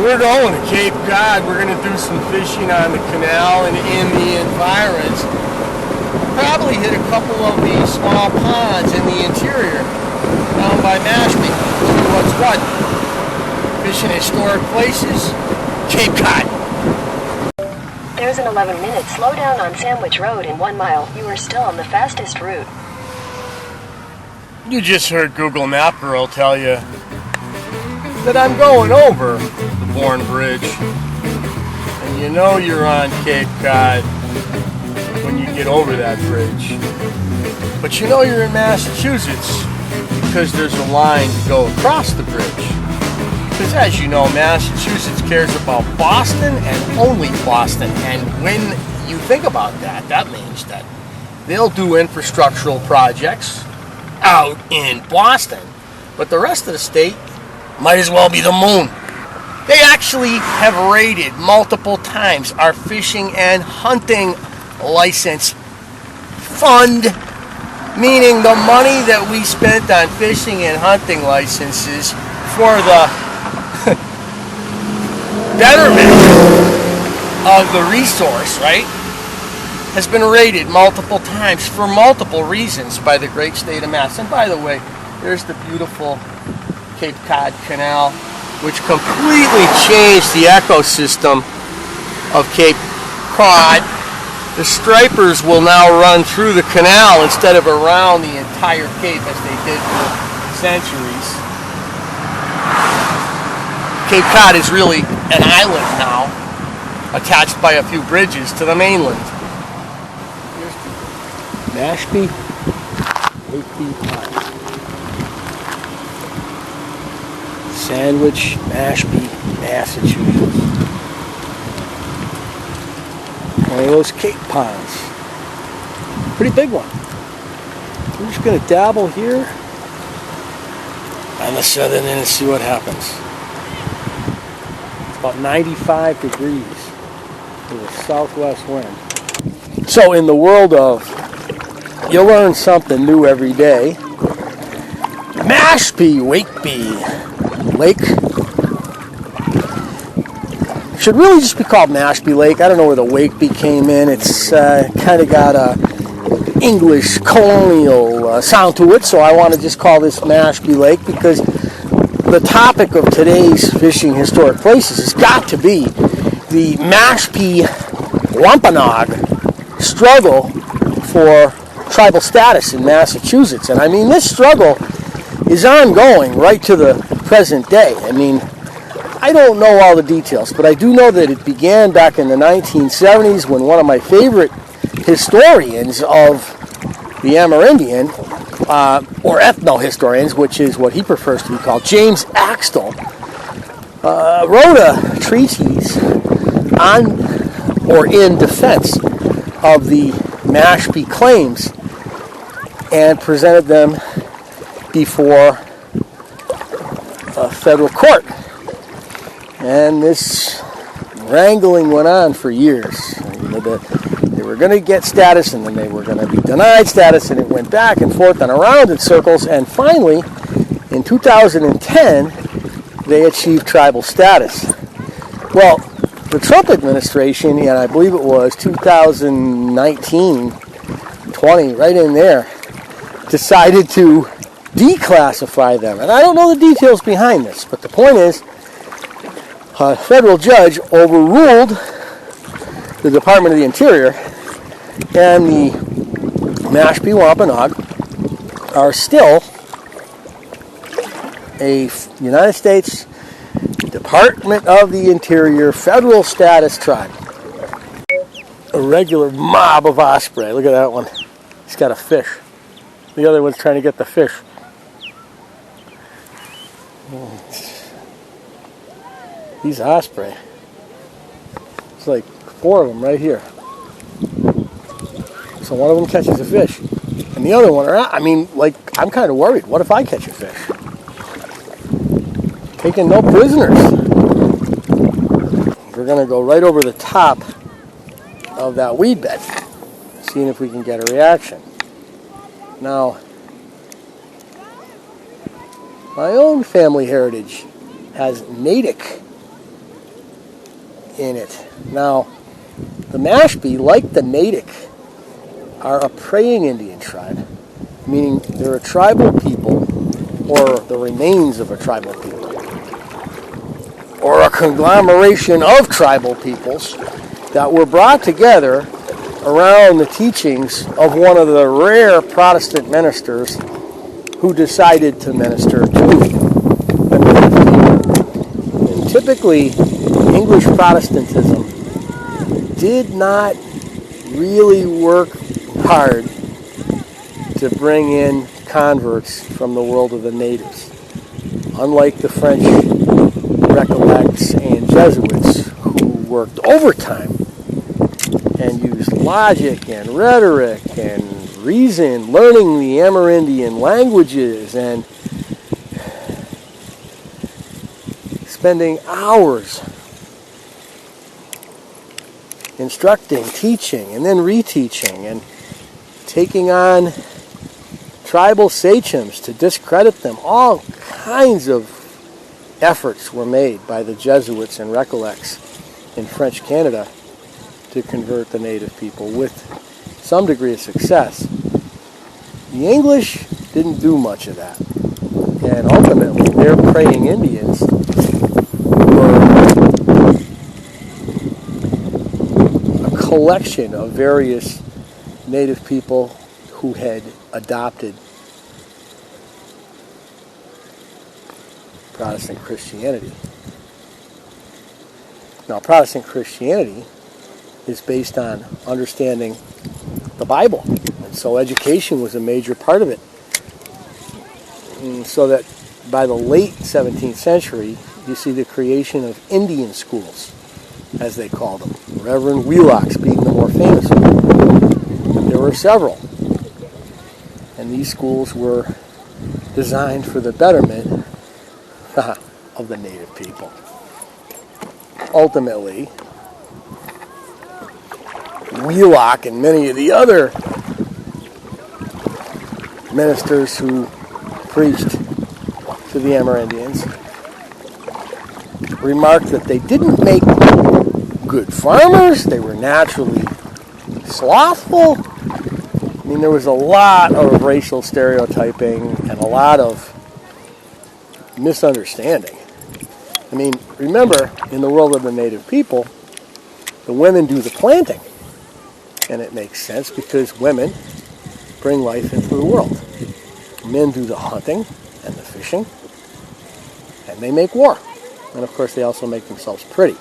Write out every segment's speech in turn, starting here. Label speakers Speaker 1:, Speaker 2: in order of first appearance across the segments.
Speaker 1: We're going to Cape Cod. We're going to do some fishing on the canal and in the environs. Probably hit a couple of the small ponds in the interior down by Mashpee. See what's what. Fishing historic places, Cape Cod.
Speaker 2: There's an 11-minute slowdown on Sandwich Road in 1 mile. You are still on the fastest route.
Speaker 1: You just heard Google Map Girl tell you that I'm going over the Bourne Bridge. And you know you're on Cape Cod when you get over that bridge. But you know you're in Massachusetts because there's a line to go across the bridge. Because as you know, Massachusetts cares about Boston and only Boston. And when you think about that, that means that they'll do infrastructural projects out in Boston, but the rest of the state might as well be the moon. They actually have raided multiple times our fishing and hunting license fund, meaning the money that we spent on fishing and hunting licenses for the betterment of the resource, right, has been raided multiple times for multiple reasons by the great state of Mass. And by the way, there's the beautiful Cape Cod Canal, which completely changed the ecosystem of Cape Cod. The stripers will now run through the canal instead of around the entire cape as they did for centuries. Cape Cod is really an island now, attached by a few bridges to the mainland. Mashpee Pond. Sandwich, Mashpee, Massachusetts. One of those Cape Ponds. Pretty big one. We're just going to dabble here on the southern end and see what happens. It's about 95 degrees with a southwest wind. So in the world of, you learn something new every day. Mashpee Lake should really just be called Mashpee Lake. I don't know where the Wakeby came in. It's kind of got a English colonial sound to it, so I want to just call this Mashpee Lake because the topic of today's fishing historic places has got to be the Mashpee Wampanoag struggle for tribal status in Massachusetts. And I mean, this struggle is ongoing right to the present day. I mean, I don't know all the details, but I do know that it began back in the 1970s when one of my favorite historians of the Amerindian, or ethno-historians, which is what he prefers to be called, James Axtell, wrote a treatise on or in defense of the Mashpee claims and presented them before a federal court. And this wrangling went on for years. They were going to get status, and then they were going to be denied status, and it went back and forth and around in circles, and finally, in 2010, they achieved tribal status. Well, the Trump administration, and I believe it was 2019, 20, right in there, decided to declassify them. And I don't know the details behind this, but the point is, a federal judge overruled the Department of the Interior, and the Mashpee Wampanoag are still a United States Department of the Interior federal status tribe. A regular mob of osprey. Look at that one. He's got a fish. The other one's trying to get the fish. These osprey. It's like 4 of them right here. So one of them catches a fish. And the other one, I'm kind of worried. What if I catch a fish? Taking no prisoners. We're going to go right over the top of that weed bed, seeing if we can get a reaction. Now, my own family heritage has Natick in it. Now, the Mashpee, like the Natick, are a praying Indian tribe, meaning they're a tribal people, or the remains of a tribal people, or a conglomeration of tribal peoples that were brought together around the teachings of one of the rare Protestant ministers who decided to minister to the Native people. And typically, English Protestantism did not really work hard to bring in converts from the world of the natives. Unlike the French Recollects and Jesuits, who worked overtime and used logic and rhetoric and reason, learning the Amerindian languages and spending hours instructing, teaching, and then reteaching, and taking on tribal sachems to discredit them. All kinds of efforts were made by the Jesuits and Recollects in French Canada to convert the native people with some degree of success. The English didn't do much of that. And ultimately, their praying Indians were a collection of various native people who had adopted Protestant Christianity. Now, Protestant Christianity is based on understanding the Bible, and so education was a major part of it. And so that by the late 17th century, you see the creation of Indian schools, as they called them, Reverend Wheelock's being the more famous one. There were several, and these schools were designed for the betterment of the native people. Ultimately, Wheelock and many of the other ministers who preached to the Amerindians remarked that they didn't make good farmers, they were naturally slothful. I mean, there was a lot of racial stereotyping and a lot of misunderstanding. I mean, remember, in the world of the native people, the women do the planting. And it makes sense because women bring life into the world. Men do the hunting and the fishing, and they make war. And of course, they also make themselves pretty.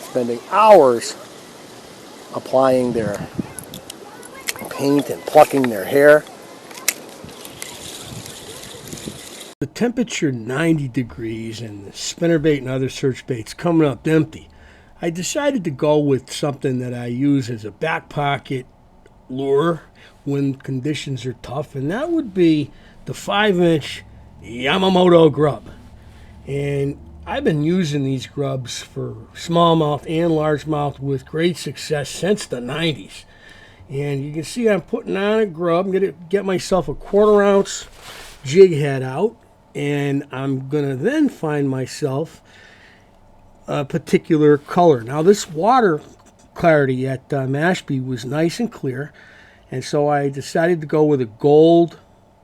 Speaker 1: Spending hours applying their paint and plucking their hair. The temperature 90 degrees and the spinnerbait and other search baits coming up empty. I decided to go with something that I use as a back pocket lure when conditions are tough, and that would be the 5-inch Yamamoto grub. And I've been using these grubs for smallmouth and largemouth with great success since the 90s. And you can see I'm putting on a grub. I'm going to get myself a 1/4 ounce jig head out, and I'm going to then find myself a particular color. Now, this water clarity at Mashpee was nice and clear, and so I decided to go with a gold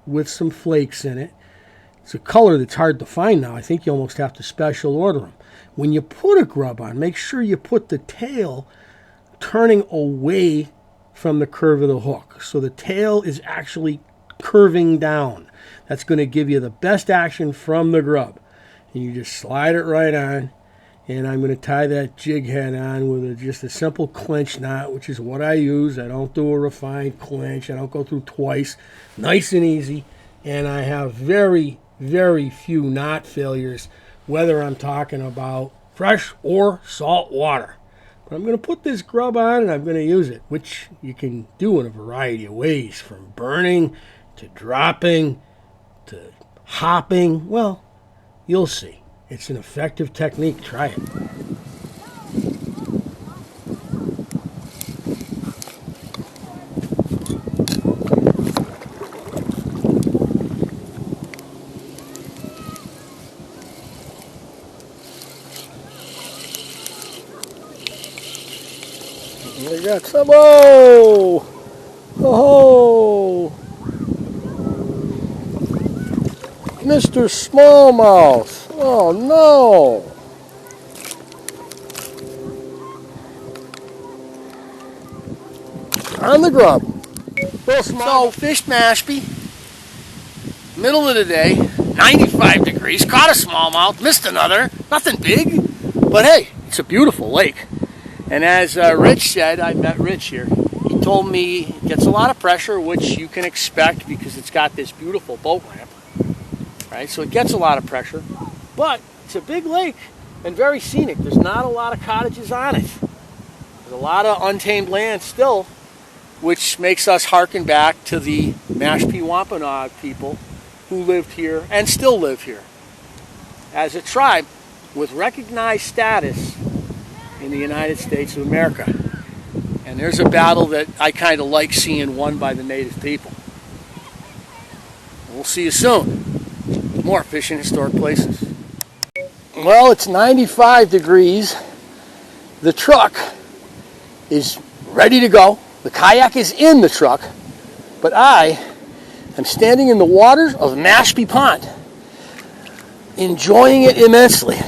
Speaker 1: with some flakes in it. It's a color that's hard to find now. I think you almost have to special order them. When you put a grub on, make sure you put the tail turning away from the curve of the hook. So the tail is actually curving down. That's going to give you the best action from the grub. And you just slide it right on. And I'm going to tie that jig head on with just a simple clinch knot, which is what I use. I don't do a refined clinch. I don't go through twice. Nice and easy. And I have very, very few knot failures, whether I'm talking about fresh or salt water. But I'm going to put this grub on and I'm going to use it, which you can do in a variety of ways, from burning to dropping to hopping. Well, you'll see. It's an effective technique. Try it. We got some. Oh! Oh! Mr. Smallmouth. Oh no! On the grub. Little small. So, fished Mashpee. Middle of the day. 95 degrees. Caught a smallmouth. Missed another. Nothing big. But hey, it's a beautiful lake. And as Rich said, I met Rich here. He told me it gets a lot of pressure, which you can expect because it's got this beautiful boat ramp. Right? So it gets a lot of pressure. But it's a big lake and very scenic. There's not a lot of cottages on it. There's a lot of untamed land still, which makes us harken back to the Mashpee Wampanoag people who lived here and still live here as a tribe with recognized status in the United States of America. And there's a battle that I kind of like seeing won by the native people. We'll see you soon. More fishing historic places. Well, it's 95 degrees. The truck is ready to go. The kayak is in the truck, but I am standing in the waters of Mashpee Pond, enjoying it immensely.